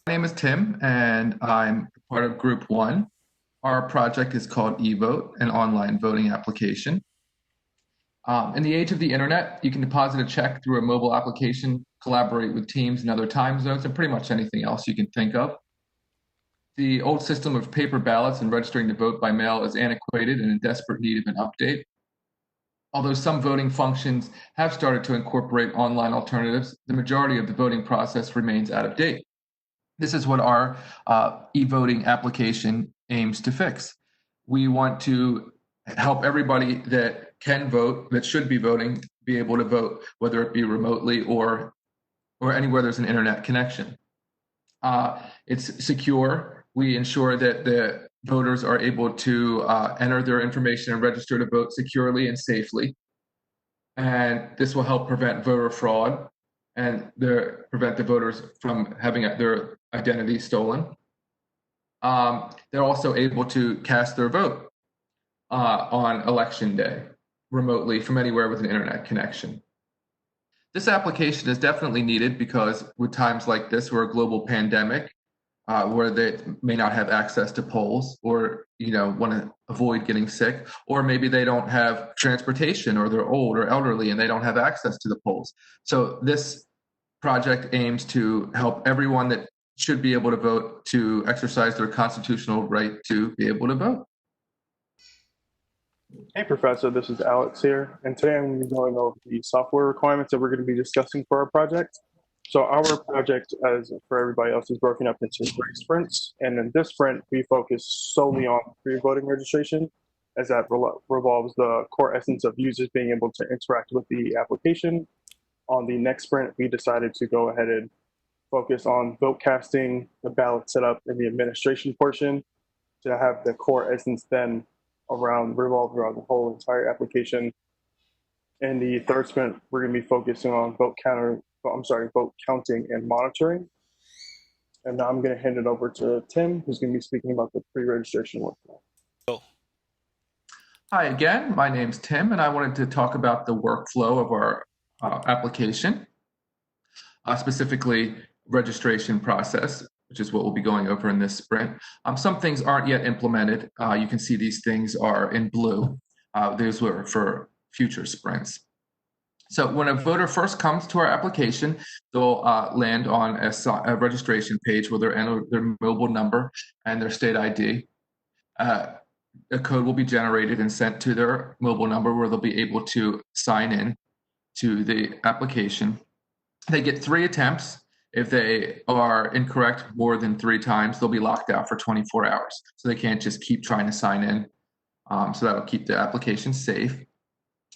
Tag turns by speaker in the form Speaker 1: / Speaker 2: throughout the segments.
Speaker 1: name is Tim, and I'm part of Group1. Our project is called eVote, an online voting application. In the age of the internet, you can deposit a check through a mobile application, collaborate with teams in other time zones, and pretty much anything else you can think of. The old system of paper ballots and registering to vote by mail is antiquated and in desperate need of an update. Although some voting functions have started to incorporate online alternatives, the majority of the voting process remains out of date. This is what our e-voting application aims to fix. We want to help everybody that can vote, that should be voting, be able to vote, whether it be remotely or anywhere there's an internet connection. It's secure. We ensure that the voters are able to enter their information and register to vote securely and safely. And this will help prevent voter fraud and prevent the voters from having their identity stolen. They're also able to cast their vote on election day remotely from anywhere with an internet connection. This application is definitely needed because with times like this, we're a global pandemic, where they may not have access to polls or want to avoid getting sick, or maybe they don't have transportation or they're old or elderly and they don't have access to the polls. So this project aims to help everyone that should be able to vote to exercise their constitutional right to be able to vote.
Speaker 2: Hey, Professor, this is Alex here, and today I'm going to be going over the software requirements that we're going to be discussing for our project. So our project, as for everybody else, is broken up into 3 sprints, and in this sprint, we focus solely on pre-voting registration, as that revolves the core essence of users being able to interact with the application. On the next sprint, we decided to go ahead and focus on vote casting, the ballot setup, and the administration portion to have the core essence then revolved around the whole entire application. In the third sprint, we're going to be focusing on vote counting and monitoring. And now I'm going to hand it over to Tim, who's going to be speaking about the pre-registration workflow.
Speaker 1: Hi again, my name's Tim, and I wanted to talk about the workflow of our application, specifically registration process, which is what we'll be going over in this sprint. Some things aren't yet implemented. You can see these things are in blue. Those were for future sprints. So when a voter first comes to our application, they'll land on a registration page where they'll enter their mobile number and their state ID. A code will be generated and sent to their mobile number where they'll be able to sign in to the application. They get 3 attempts. If they are incorrect more than 3 times, they'll be locked out for 24 hours. So they can't just keep trying to sign in. So that'll keep the application safe.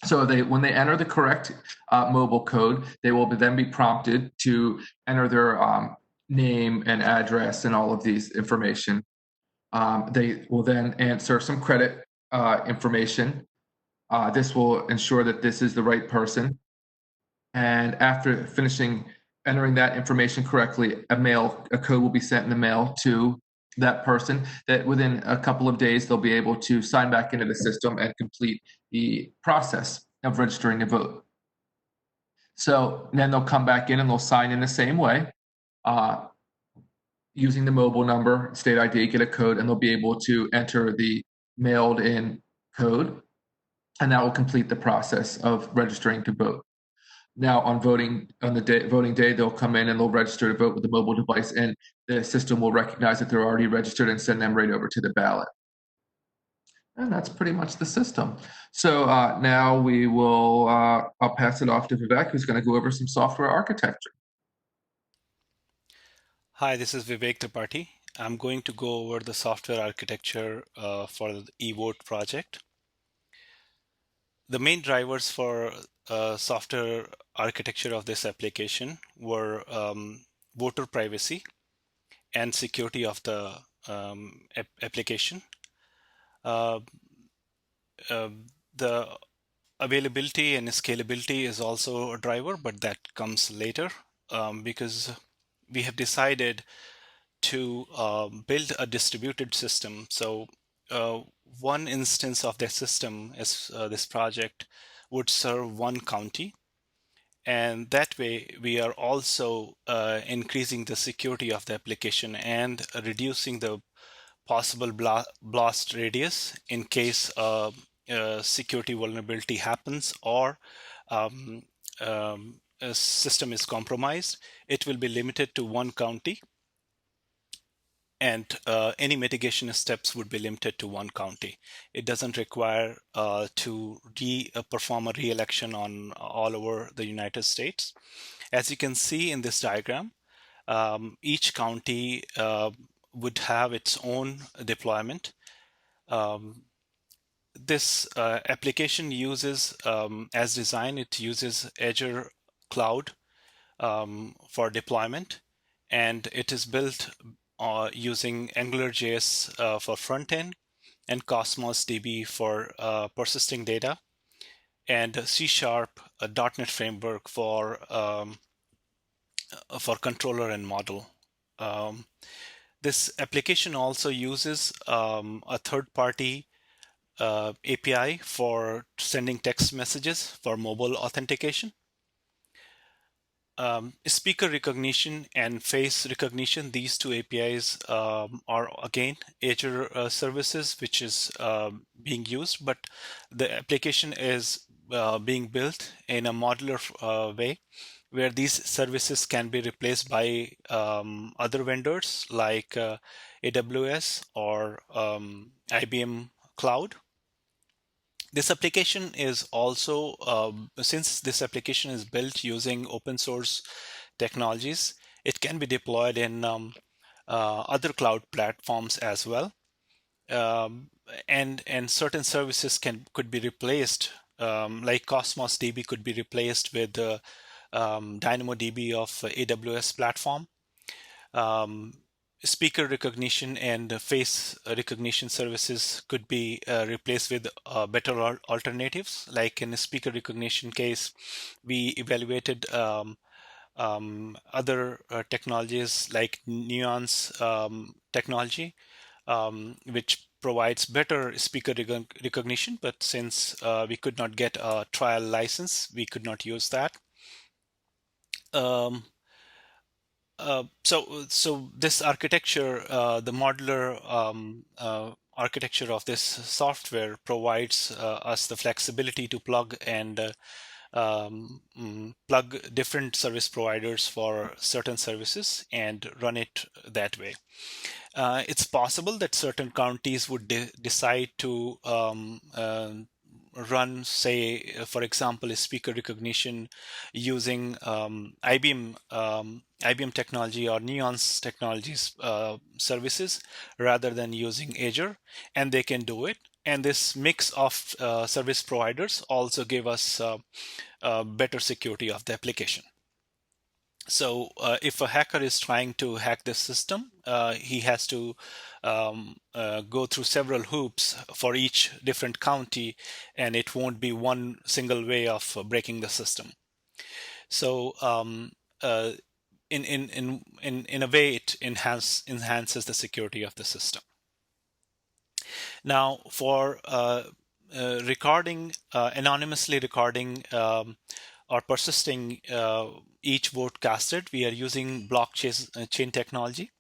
Speaker 1: So when they enter the correct mobile code, they will then be prompted to enter their name and address and all of these information. They will then answer some credit information. This will ensure that this is the right person. And after entering that information correctly, a code will be sent in the mail to that person that within a couple of days, they'll be able to sign back into the system and complete the process of registering to vote. So then they'll come back in and they'll sign in the same way, using the mobile number, state ID, get a code, and they'll be able to enter the mailed in code, and that will complete the process of registering to vote. Now on voting day, they'll come in and they'll register to vote with the mobile device, and the system will recognize that they're already registered and send them right over to the ballot. And that's pretty much the system. So now I'll pass it off to Vivek, who's going to go over some software architecture.
Speaker 3: Hi, this is Vivek Tripathi. I'm going to go over the software architecture for the eVote project. The main drivers for software architecture of this application were voter privacy and security of the application. The availability and scalability is also a driver, but that comes later because we have decided to build a distributed system. So one instance of the system is this project would serve one county, And that way, we are also increasing the security of the application and reducing the possible blast radius in case a security vulnerability happens or um, a system is compromised. It will be limited to one county, and any mitigation steps would be limited to one county. It doesn't require to perform a re-election on all over the United States. As you can see in this diagram, each county would have its own deployment. This application uses, as designed, it uses Azure Cloud for deployment, and it is built using AngularJS for front end and Cosmos DB for persisting data, and C# .NET framework for controller and model. This application also uses a third-party API for sending text messages for mobile authentication. Speaker recognition and face recognition, these two APIs are again Azure services, which is being used, but the application is being built in a modular way, where these services can be replaced by other vendors like AWS or IBM Cloud. This application is also, since this application is built using open source technologies, it can be deployed in other cloud platforms as well. And certain services could be replaced, like Cosmos DB could be replaced with the DynamoDB of AWS platform. Speaker recognition and face recognition services could be replaced with better alternatives. Like in a speaker recognition case, we evaluated other technologies like Nuance technology, which provides better speaker recognition, but since we could not get a trial license, we could not use that. So this architecture, the modular architecture of this software provides us the flexibility to plug different service providers for certain services and run it that way. It's possible that certain counties would decide to run, say, for example, a speaker recognition using IBM technology or Nuance Technologies services rather than using Azure, and they can do it. And this mix of service providers also give us better security of the application. So if a hacker is trying to hack the system, he has to go through several hoops for each different county, and it won't be one single way of breaking the system. So in a way, it enhances the security of the system. Now, for anonymously recording or persisting each vote casted, we are using blockchain technology.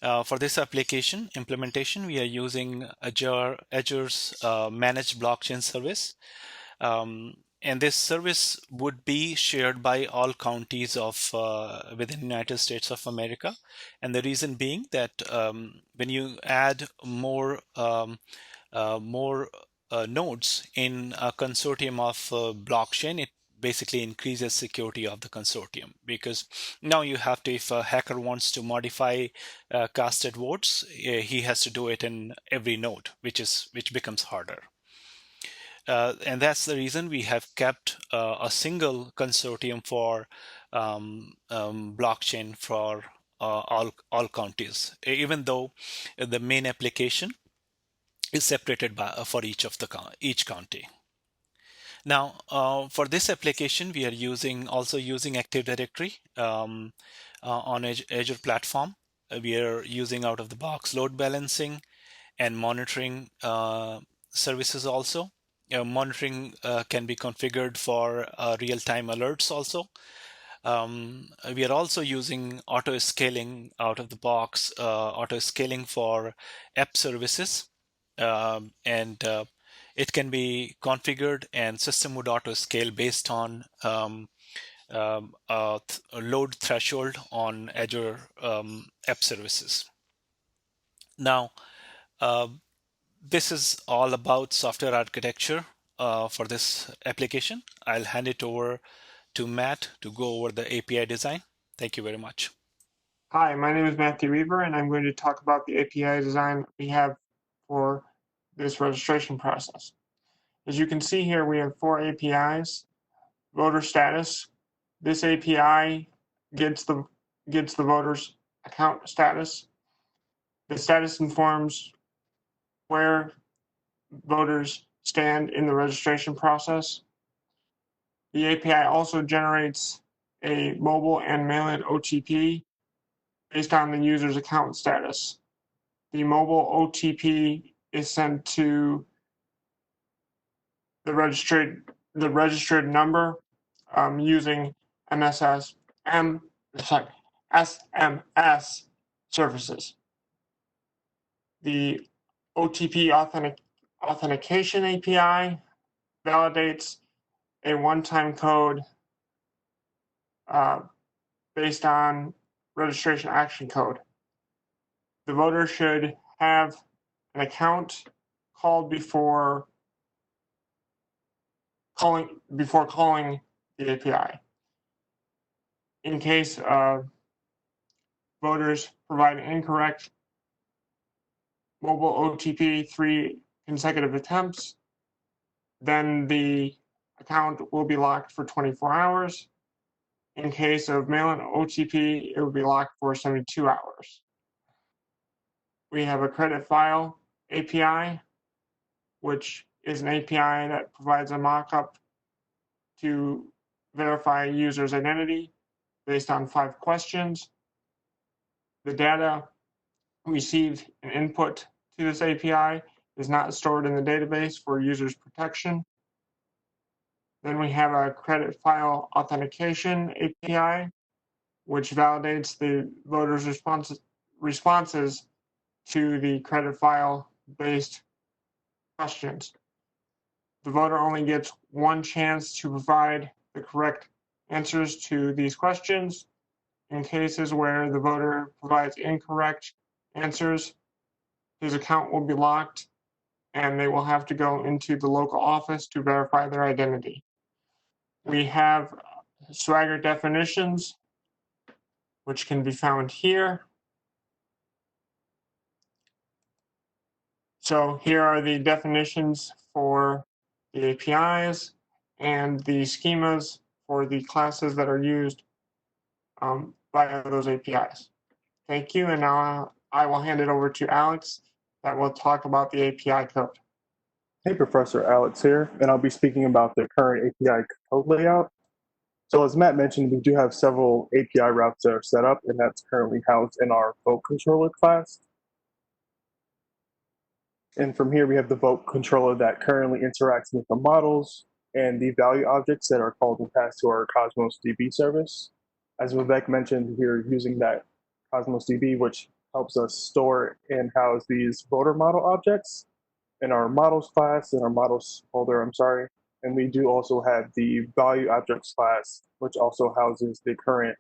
Speaker 3: For this application implementation, we are using Azure's managed blockchain service. And this service would be shared by all counties of within the United States of America. And the reason being that when you add more nodes in a consortium of blockchain, it basically increases security of the consortium, because now you have to, if a hacker wants to modify casted votes, he has to do it in every node, which becomes harder. And that's the reason we have kept a single consortium for blockchain for all counties, even though the main application is separated for each county. Now, for this application, we are also using Active Directory on Azure platform. We are using out-of-the-box load balancing and monitoring services also. monitoring can be configured for real-time alerts also. We are also using auto scaling out of the box, auto scaling for app services. And it can be configured, and system would auto scale based on load threshold on Azure app services. Now, uh, this is all about software architecture for this application. I'll hand it over to Matt to go over the API design. Thank you very much.
Speaker 4: Hi, my name is Matthew Weaver, and I'm going to talk about the API design we have for this registration process. As you can see here, we have 4 APIs. Voter status. This API gets the voter's account status. The status informs where voters stand in the registration process. The API also generates a mobile and mail-in OTP based on the user's account status. The mobile OTP is sent to the registered number using SMS services. The OTP authentication API validates a one-time code based on registration action code. The voter should have an account called before calling the API. In case voters provide an incorrect mobile OTP 3 consecutive attempts, then the account will be locked for 24 hours. In case of mail-in OTP, it will be locked for 72 hours. We have a credit file API, which is an API that provides a mock-up to verify a user's identity based on 5 questions. The data received and input to this API is not stored in the database for users' protection. Then we have a credit file authentication API, which validates the voter's responses to the credit file-based questions. The voter only gets one chance to provide the correct answers to these questions. In cases where the voter provides incorrect answers, his account will be locked and they will have to go into the local office to verify their identity. We have Swagger definitions, which can be found here. So here are the definitions for the APIs and the schemas for the classes that are used via those APIs. Thank you, and now I will hand it over to Alex that will talk about the API code.
Speaker 2: Hey, Professor Alex here, and I'll be speaking about the current API code layout. So as Matt mentioned, we do have several API routes that are set up, and that's currently housed in our vote controller class. And from here, we have the vote controller that currently interacts with the models and the value objects that are called and passed to our Cosmos DB service. As Vivek mentioned, we're using that Cosmos DB, which helps us store and house these voter model objects in our models class, in our models folder, and we do also have the value objects class, which also houses the current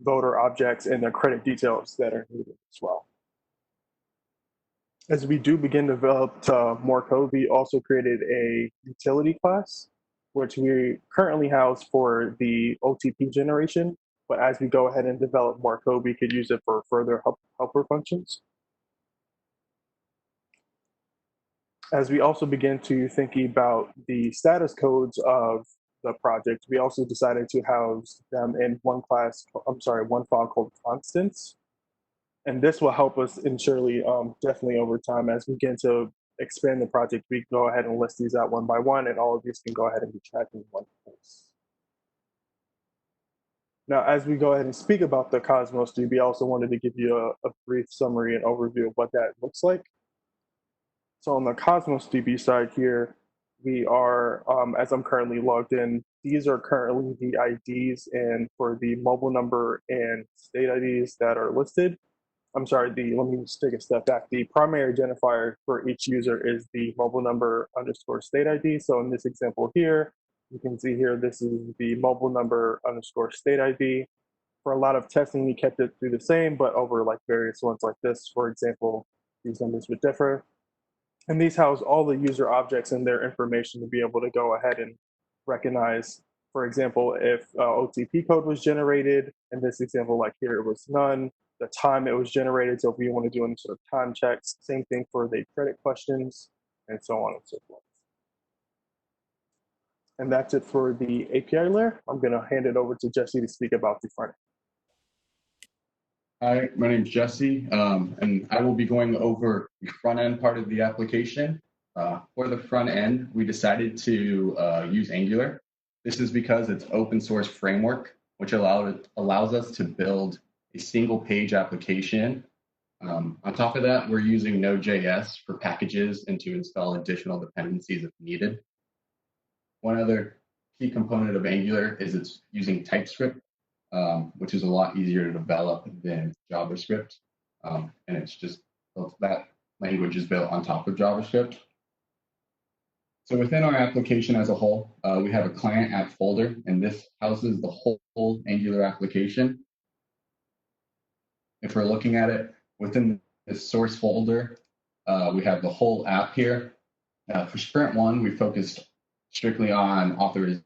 Speaker 2: voter objects and the credit details that are needed as well. As we do begin to develop more code, we also created a utility class, which we currently house for the OTP generation. But as we go ahead and develop more code, we could use it for further helper functions. As we also begin to think about the status codes of the project, we also decided to house them in one file called constants. And this will help us surely, definitely over time, as we begin to expand the project, we can go ahead and list these out one by one, and all of these can go ahead and be tracked in one place. Now, as we go ahead and speak about the Cosmos DB, I also wanted to give you a brief summary and overview of what that looks like. So on the Cosmos DB side here, we are, as I'm currently logged in, these are currently the IDs and for the mobile number and state IDs that are listed. I'm sorry, let me just take a step back. The primary identifier for each user is the mobile number underscore state ID. So in this example here, you can see here, this is the mobile number underscore state ID. For a lot of testing, we kept it through the same, but over like various ones like this, for example, these numbers would differ. And these house all the user objects and their information to be able to go ahead and recognize, for example, if OTP code was generated, in this example, like here, it was none, the time it was generated. So if we want to do any sort of time checks, same thing for the credit questions, and so on and so forth. And that's it for the API layer. I'm going to hand it over to Jesse to speak about the front end.
Speaker 5: Hi, my name is Jesse, and I will be going over the front end part of the application. For the front end, we decided to use Angular. This is because it's open source framework, which allows us to build a single page application. On top of that, we're using Node.js for packages and to install additional dependencies if needed. One other key component of Angular is it's using TypeScript, which is a lot easier to develop than JavaScript. And it's just that language is built on top of JavaScript. So within our application as a whole, we have a client app folder, and this houses the whole Angular application. If we're looking at it within this source folder, we have the whole app here. For Sprint1, we focused strictly on authorization.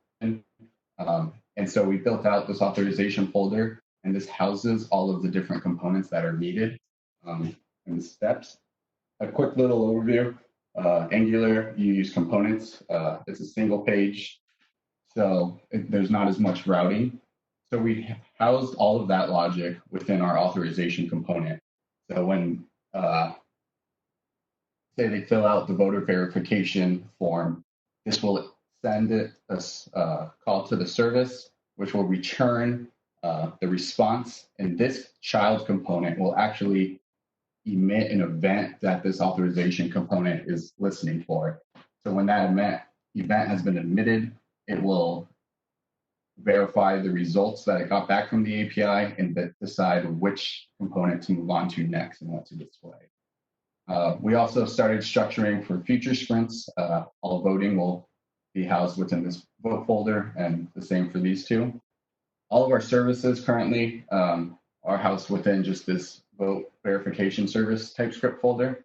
Speaker 5: And so we built out this authorization folder, and this houses all of the different components that are needed and the steps. A quick little overview. Angular, you use components. It's a single page, so there's not as much routing. So we housed all of that logic within our authorization component. So when, say they fill out the voter verification form, this will send it a call to the service, which will return the response. And this child component will actually emit an event that this authorization component is listening for. So when that event has been emitted, it will verify the results that it got back from the API and decide which component to move on to next and what to display. We also started structuring for future sprints. All voting will be housed within this vote folder, and the same for these two. All of our services currently are housed within just this vote verification service TypeScript folder.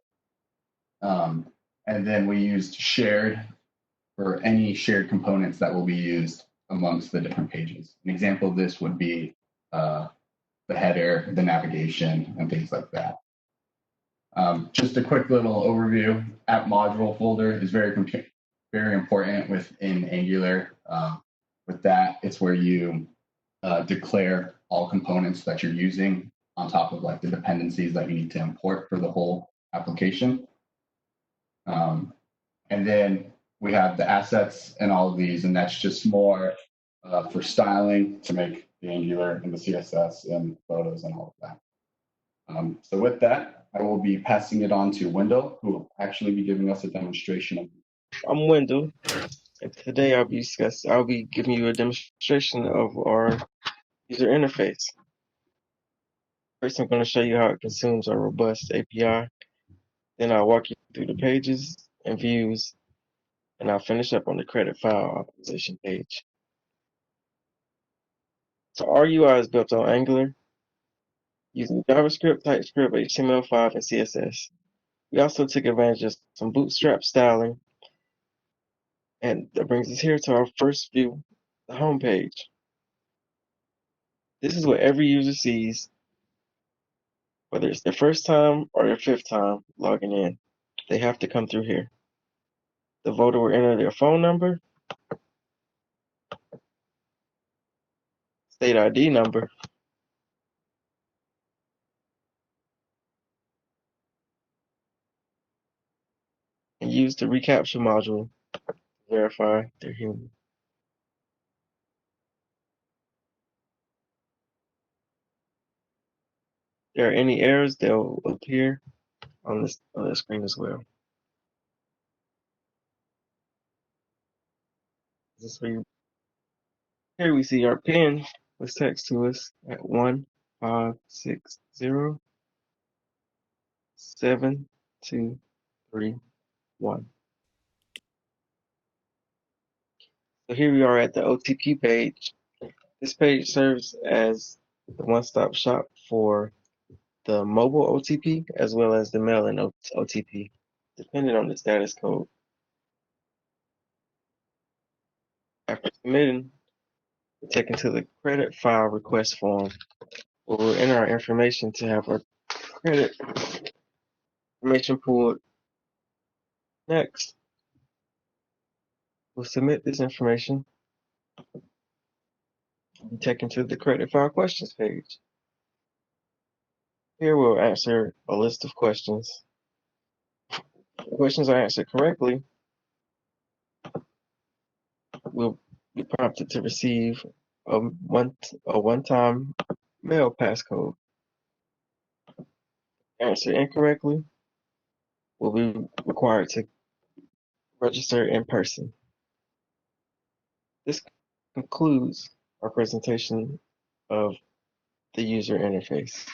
Speaker 5: And then we used shared for any shared components that will be used amongst the different pages. An example of this would be the header, the navigation, and things like that. Just a quick little overview. App module folder is very important within Angular. With that, it's where you declare all components that you're using on top of like the dependencies that you need to import for the whole application. And then we have the assets and all of these, and that's just more for styling to make the Angular and the CSS and photos and all of that. So with that, I will be passing it on to Wendell, who will actually be giving us a demonstration of.
Speaker 6: I'm Wendell, and today I'll be giving you a demonstration of our user interface. First, I'm going to show you how it consumes our robust API. Then I'll walk you through the pages and views, and I'll finish up on the credit file optimization page. So our UI is built on Angular using JavaScript, TypeScript, HTML5, and CSS. We also took advantage of some bootstrap styling, and that brings us here to our first view, the home page. This is what every user sees, whether it's their first time or their fifth time logging in. They have to come through here. The voter will enter their phone number, state ID number, and use the reCAPTCHA module to verify they're human. If there are any errors, they'll appear on the screen as well. Here we see our pin was text to us at 1560723 So here we are at the OTP page. This page serves as the one-stop shop for the mobile OTP as well as the mail-in OTP, depending on the status code. After submitting, we're taken to the credit file request form where we'll enter our information to have our credit information pulled. Next, we'll submit this information and be taken to the credit file questions page. Here we'll answer a list of questions. Questions are answered correctly, we'll be prompted to receive a one-time mail passcode. Answer incorrectly, we'll be required to register in person. This concludes our presentation of the user interface.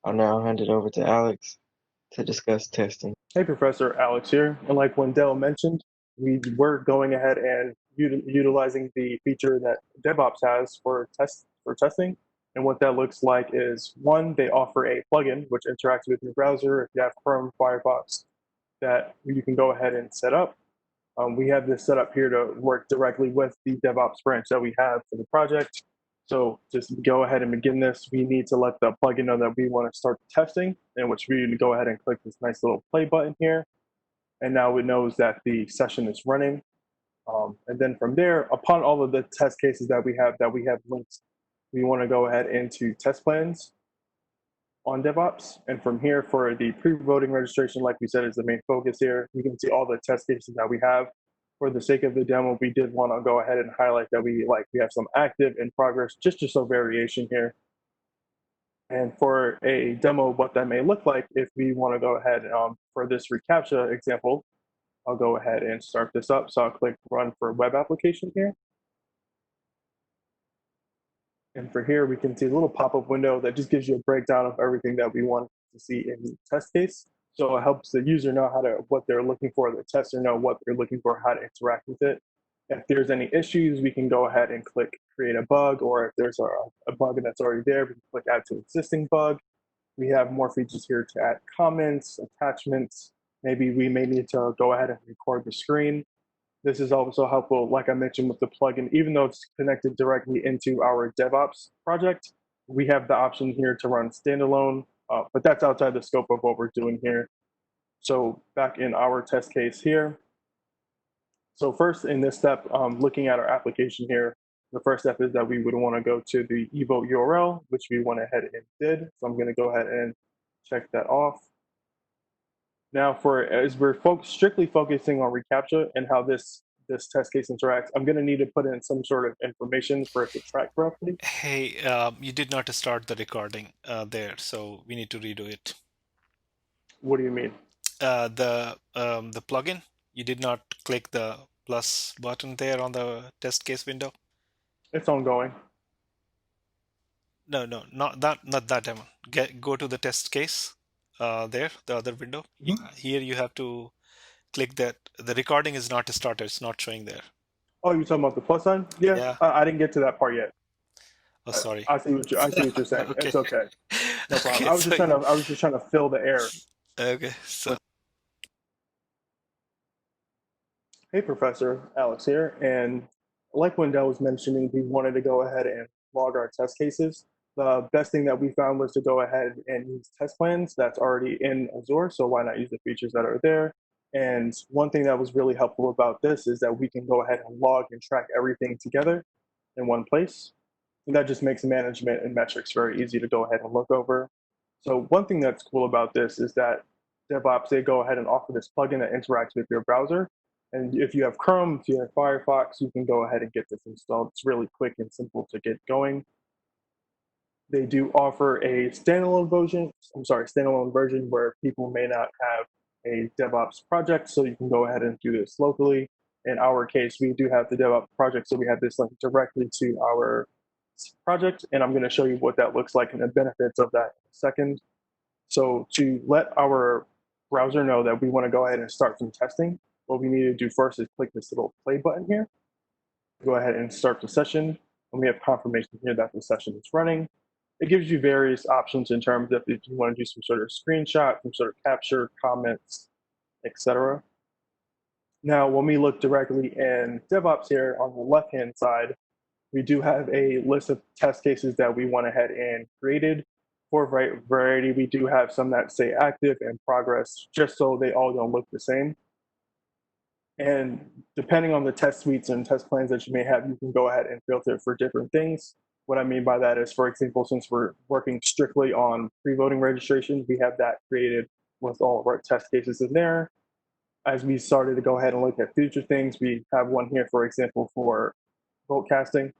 Speaker 6: I'll now hand it over to Alex to discuss testing.
Speaker 2: Hey, Professor Alex here. And like Wendell mentioned, we were going ahead and utilizing the feature that DevOps has for testing. And what that looks like is, one, they offer a plugin which interacts with your browser. If you have Chrome, Firefox, that you can go ahead and set up. We have this set up here to work directly with the DevOps branch that we have for the project. So just go ahead and begin this. We need to let the plugin know that we want to start testing, in which we need to go ahead and click this nice little play button here. And now it knows that the session is running. And then from there, upon all of the test cases that we have linked, we want to go ahead into test plans on DevOps. And from here, for the pre-voting registration, like we said, is the main focus here. You can see all the test cases that we have. For the sake of the demo, we did want to go ahead and highlight that we have some active in progress, just a variation here. And for a demo, what that may look like, if we want to go ahead for this reCAPTCHA example, I'll go ahead and start this up. So I'll click run for web application here. And for here, we can see a little pop-up window that just gives you a breakdown of everything that we want to see in the test case. So it helps the user know what they're looking for, the tester know what they're looking for, how to interact with it. If there's any issues, we can go ahead and click create a bug, or if there's a bug that's already there, we can click add to existing bug. We have more features here to add comments, attachments. Maybe we may need to go ahead and record the screen. This is also helpful, like I mentioned, with the plugin. Even though it's connected directly into our DevOps project, we have the option here to run standalone, but that's outside the scope of what we're doing here. So back in our test case here. So first in this step, looking at our application here, the first step is that we would want to go to the eVote URL, which we went ahead and did. So I'm going to go ahead and check that off. Now, as we're strictly focusing on reCAPTCHA and how this test case interacts, I'm going to need to put in some sort of information for it to track correctly.
Speaker 3: Hey, you did not start the recording there, so we need to redo it.
Speaker 2: What do you mean?
Speaker 3: The plugin, you did not click the plus button there on the test case window.
Speaker 2: It's ongoing.
Speaker 3: No, not that demo. Go to the test case. There, the other window. Here you have to click that. The recording is not started. It's not showing there.
Speaker 2: Oh, you're talking about the plus sign? Yeah. I didn't get to that part yet.
Speaker 3: Oh, sorry.
Speaker 2: I see what you're saying.
Speaker 3: Okay.
Speaker 2: It's okay. No problem.
Speaker 3: Okay,
Speaker 2: I was just trying to fill the air.
Speaker 3: Okay. So.
Speaker 2: Hey, Professor Alex here, and like Wendell was mentioning, we wanted to go ahead and log our test cases. The best thing that we found was to go ahead and use test plans that's already in Azure, so why not use the features that are there? And one thing that was really helpful about this is that we can go ahead and log and track everything together in one place. And that just makes management and metrics very easy to go ahead and look over. So one thing that's cool about this is that DevOps, they go ahead and offer this plugin that interacts with your browser. And if you have Chrome, if you have Firefox, you can go ahead and get this installed. It's really quick and simple to get going. They do offer a standalone version where people may not have a DevOps project, so you can go ahead and do this locally. in our case, we do have the DevOps project, so we have this link directly to our project, and I'm going to show you what that looks like and the benefits of that in a second. So to let our browser know that we want to go ahead and start some testing, what we need to do first is click this little play button here. Go ahead and start the session, and we have confirmation here that the session is running. It gives you various options in terms of if you want to do some sort of screenshot, some sort of capture, comments, etc. Now, when we look directly in DevOps here on the left-hand side, we do have a list of test cases that we went ahead and created. For variety, we do have some that say active and progress, just so they all don't look the same. And depending on the test suites and test plans that you may have, you can go ahead and filter for different things. What I mean by that is, for example, since we're working strictly on pre-voting registration, we have that created with all of our test cases in there. As we started to go ahead and look at future things, we have one here, for example, for vote casting.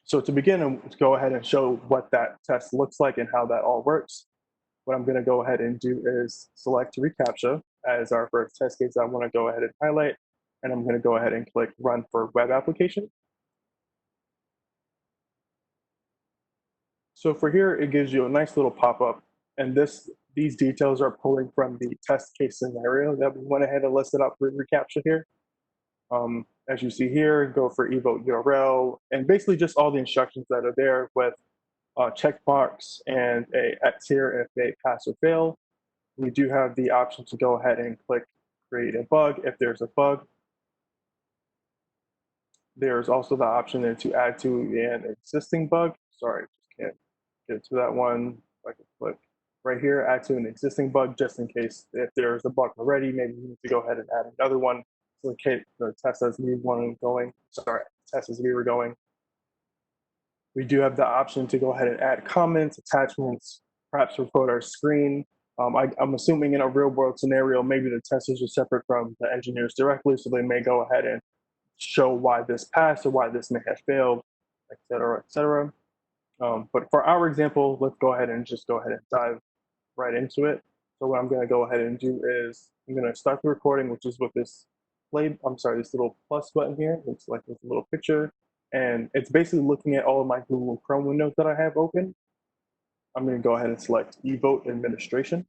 Speaker 2: So to begin, I'm to go ahead and show what that test looks like and how that all works. What I'm going to go ahead and do is select reCAPTCHA as our first test case I want to go ahead and highlight, and I'm going to go ahead and click Run for Web Application. So for here, it gives you a nice little pop-up, and these details are pulling from the test case scenario that we went ahead and listed out for reCAPTCHA here. As you see here, go for evote URL, and basically just all the instructions that are there with checkbox and a X here if they pass or fail. We do have the option to go ahead and click create a bug if there's a bug. There's also the option there to add to an existing bug. Sorry, just can't get to that one. I can click right here, add to an existing bug, just in case if there's a bug already, maybe you need to go ahead and add another one. So in case the test as we were going. We do have the option to go ahead and add comments, attachments, perhaps report our screen. I'm assuming in a real world scenario, maybe the testers are separate from the engineers directly, so they may go ahead and show why this passed or why this may have failed, et cetera, et cetera. But for our example, let's go ahead and just go ahead and dive right into it. So what I'm going to go ahead and do is I'm going to start the recording, which is with this this little plus button here. It's like this little picture. And it's basically looking at all of my Google Chrome windows that I have open. I'm going to go ahead and select eVote Administration,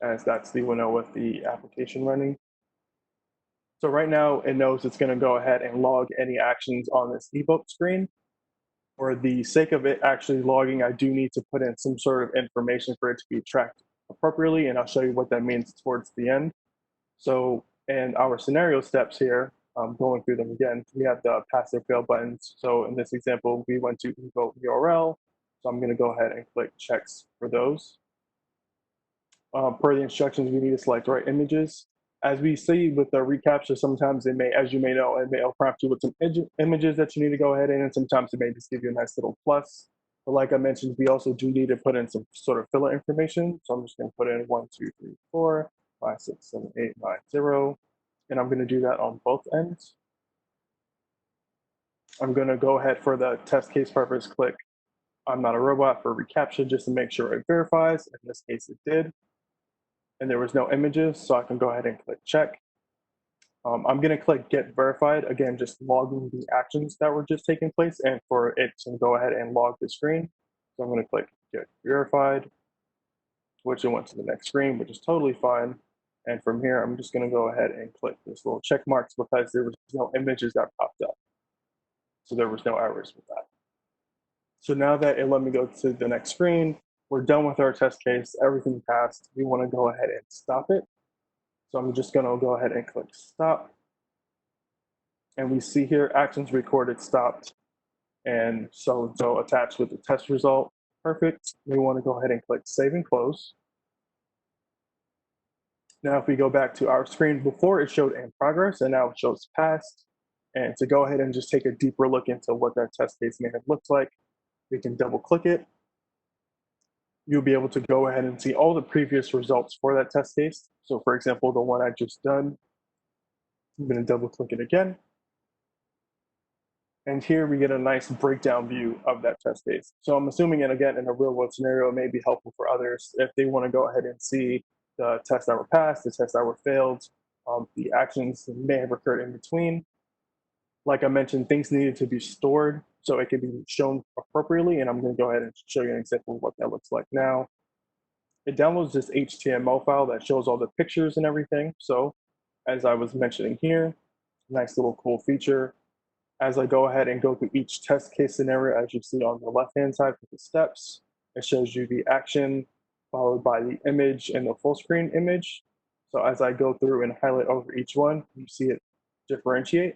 Speaker 2: as that's the window with the application running. So right now, it knows it's going to go ahead and log any actions on this eVote screen. For the sake of it actually logging, I do need to put in some sort of information for it to be tracked appropriately, and I'll show you what that means towards the end. So in our scenario steps here, going through them again, we have the pass or fail buttons. So in this example, we went to eVote URL. So I'm going to go ahead and click checks for those. Per the instructions, we need to select right images. As we see with the reCAPTCHA, sometimes it may, as you may know, it may prompt you with some images that you need to go ahead and sometimes it may just give you a nice little plus. But like I mentioned, we also do need to put in some sort of filler information. So I'm just going to put in 1, 2, 3, 4, 5, 6, 7, 8, 9, 0. And I'm going to do that on both ends. I'm going to go ahead for the test case purpose, click I'm not a robot for reCAPTCHA just to make sure it verifies. In this case, it did. And there was no images, so I can go ahead and click check. I'm going to click get verified, again, just logging the actions that were just taking place and for it to go ahead and log the screen. So I'm going to click get verified, which it went to the next screen, which is totally fine. And from here, I'm just going to go ahead and click this little check marks because there was no images that popped up. So there was no errors with that. So now that it let me go to the next screen, we're done with our test case, everything passed. We want to go ahead and stop it. So I'm just going to go ahead and click stop. And we see here actions recorded stopped and so attached with the test result. Perfect. We want to go ahead and click save and close. Now, if we go back to our screen, before it showed in progress and now it shows passed. And to go ahead and just take a deeper look into what that test case may have looked like, we can double click it. You'll be able to go ahead and see all the previous results for that test case. So for example, the one I just done, I'm going to double click it again. And here we get a nice breakdown view of that test case. So I'm assuming, and again, in a real world scenario, it may be helpful for others if they want to go ahead and see the tests that were passed, the tests that were failed, The actions may have occurred in between. Like I mentioned, things needed to be stored so it can be shown appropriately. And I'm going to go ahead and show you an example of what that looks like now. It downloads this HTML file that shows all the pictures and everything. So as I was mentioning here, nice little cool feature. As I go ahead and go through each test case scenario, as you see on the left-hand side with the steps, it shows you the action followed by the image and the full screen image. So as I go through and highlight over each one, you see it differentiate.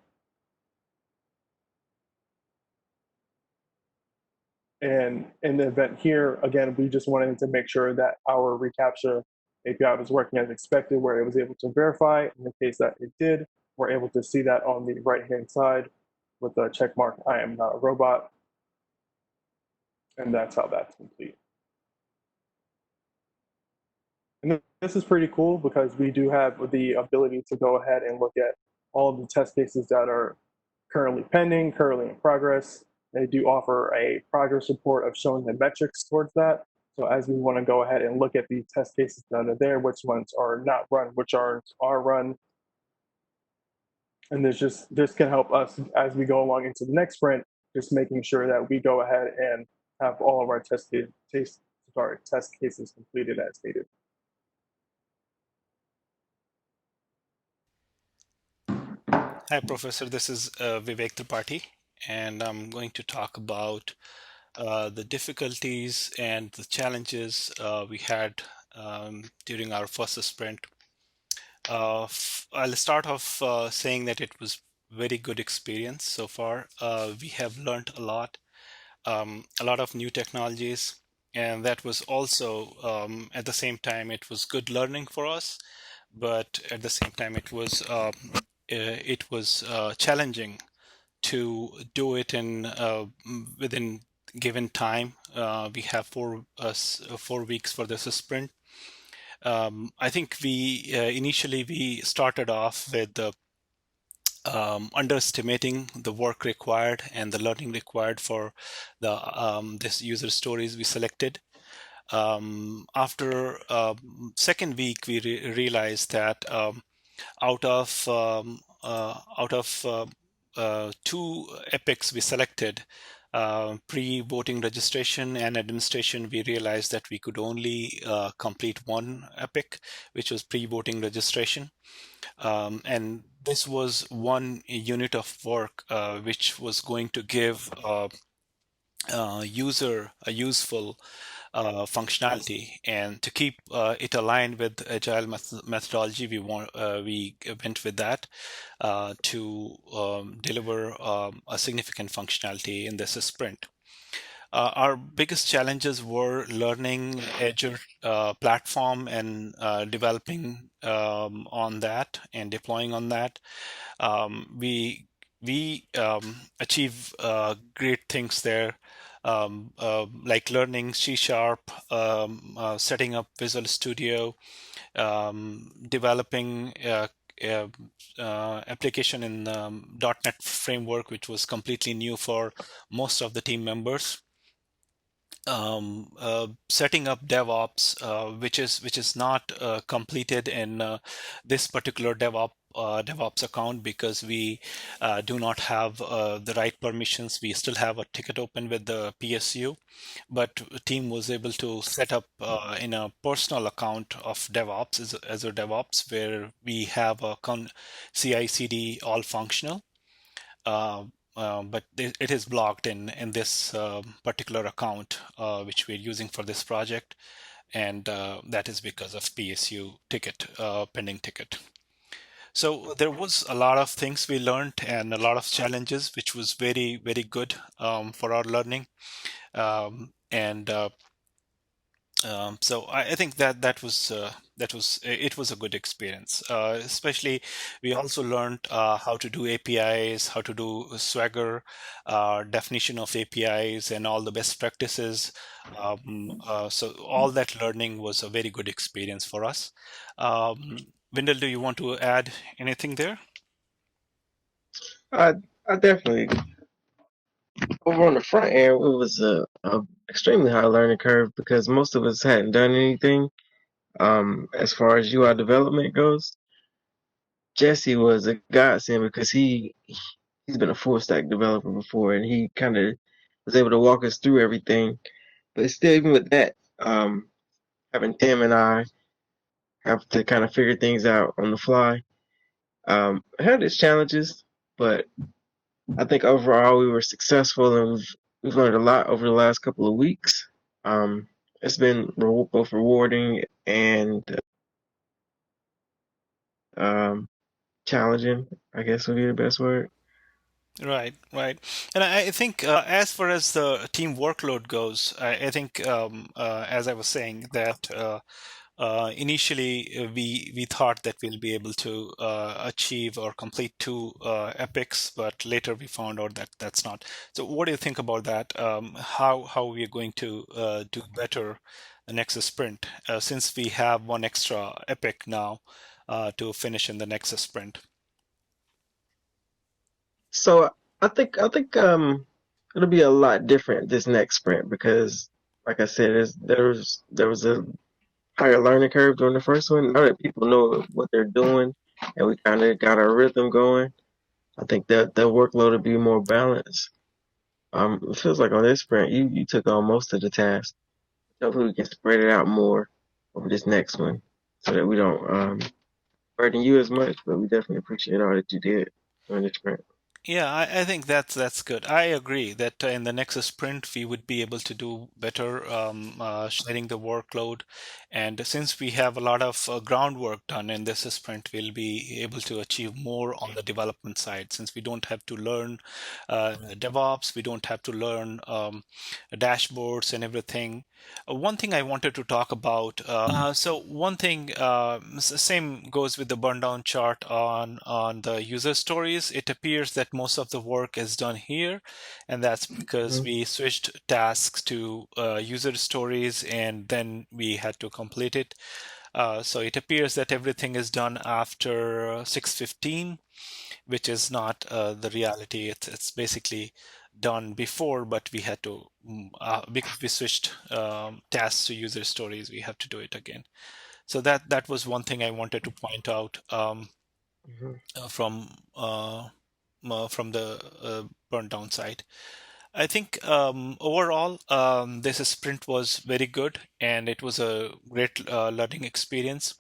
Speaker 2: And in the event here, again, we just wanted to make sure that our reCAPTCHA API was working as expected, where it was able to verify. In the case that it did, we're able to see that on the right-hand side with the check mark, I am not a robot. And that's how that's complete. And this is pretty cool because we do have the ability to go ahead and look at all of the test cases that are currently pending, currently in progress. They do offer a progress report of showing the metrics towards that. So as we want to go ahead and look at the test cases that are there, which ones are not run, which are run. And this can help us as we go along into the next sprint, just making sure that we go ahead and have all of our test cases completed as needed.
Speaker 3: Hi, Professor. This is Vivek Tripathi, and I'm going to talk about the difficulties and the challenges we had during our first sprint. I'll start off saying that it was very good experience so far. We have learned a lot of new technologies, and that was also at the same time it was good learning for us, but at the same time it was challenging to do it in within given time. We have 4 weeks for this sprint. I think we initially we started off with underestimating the work required and the learning required for the this user stories we selected. After second week, we realized that out of 2 epics we selected, pre-voting registration and administration, we realized that we could only complete 1 epic, which was pre-voting registration. And this was 1 unit of work which was going to give user a useful functionality, and to keep it aligned with agile methodology, we went with that to deliver a significant functionality in this sprint. Our biggest challenges were learning Azure platform and developing on that and deploying on that. We achieve great things there, like learning C#, setting up Visual Studio, developing application in .NET framework, which was completely new for most of the team members. Setting up DevOps, which is not completed in this particular DevOps account, because we do not have the right permissions. We still have a ticket open with the PSU, but the team was able to set up in a personal account of DevOps, Azure DevOps, where we have a CI/CD all functional. But it is blocked in this particular account which we're using for this project, and that is because of PSU ticket, pending ticket. So there was a lot of things we learned and a lot of challenges, which was very, very good for our learning. So I think that was it was a good experience. Especially, we also learned how to do APIs, how to do Swagger, definition of APIs, and all the best practices. So all that learning was a very good experience for us. Wendell, do you want to add anything there?
Speaker 6: I definitely, over on the front end, it was a extremely high learning curve because most of us hadn't done anything as far as UI development goes. Jesse was a godsend because he's been a full stack developer before, and he kind of was able to walk us through everything. But still, even with that, having Tim and I have to kind of figure things out on the fly. It had its challenges, but I think overall we were successful, and we've learned a lot over the last couple of weeks. It's been both rewarding and um, challenging, I guess would be the best word.
Speaker 3: Right, right. And I think as far as the team workload goes, I think as I was saying that initially we thought that we'll be able to achieve or complete two epics, but later we found out that that's not. So what do you think about that? How we are going to do better the next sprint since we have one extra epic now to finish in the next sprint?
Speaker 6: So I think it'll be a lot different this next sprint because, like I said, there was a higher learning curve during the first one. Now that people know what they're doing and we kind of got our rhythm going, I think that the workload will be more balanced. It feels like on this sprint, you took on most of the tasks. Hopefully, we can spread it out more over this next one, so that we don't burden you as much. But we definitely appreciate all that you did during the sprint.
Speaker 3: Yeah, I think that's good. I agree that in the next sprint we would be able to do better sharing the workload, and since we have a lot of groundwork done in this sprint, we'll be able to achieve more on the development side. Since we don't have to learn DevOps, we don't have to learn dashboards and everything. One thing I wanted to talk about. So one thing, same goes with the burn down chart on the user stories. It appears that most of the work is done here, and that's because
Speaker 6: Mhm.
Speaker 3: we switched tasks to user stories, and then we had to complete it. So it appears that everything is done after 6:15, which is not the reality. It's basically done before, but we had to because we switched tasks to user stories, we have to do it again. So that was one thing I wanted to point out
Speaker 6: Mhm.
Speaker 3: uh, from uh, from the burn down side. I think overall, this sprint was very good, and it was a great learning experience.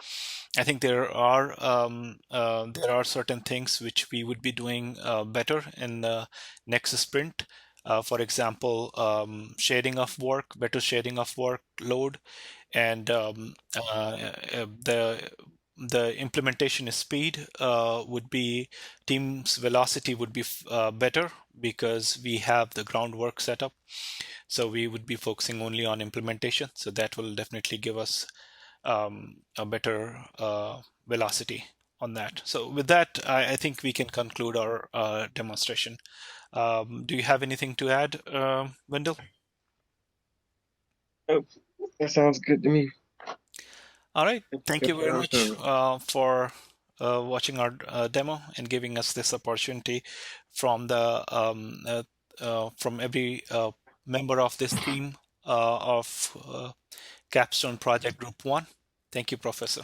Speaker 3: I think there are certain things which we would be doing better in the next sprint. For example, better sharing of workload, and the implementation speed would be team's velocity would be better because we have the groundwork set up. So we would be focusing only on implementation. So that will definitely give us a better velocity on that. So with that, I think we can conclude our demonstration. Do you have anything to add, Wendell?
Speaker 6: Oh, that sounds good to me.
Speaker 3: All right.
Speaker 6: Thank
Speaker 3: Thank
Speaker 6: you
Speaker 3: you
Speaker 6: for the
Speaker 3: very much
Speaker 6: opportunity.
Speaker 3: for watching our demo and giving us this opportunity from the from every member of this team of Capstone Project Group 1. Thank you, Professor.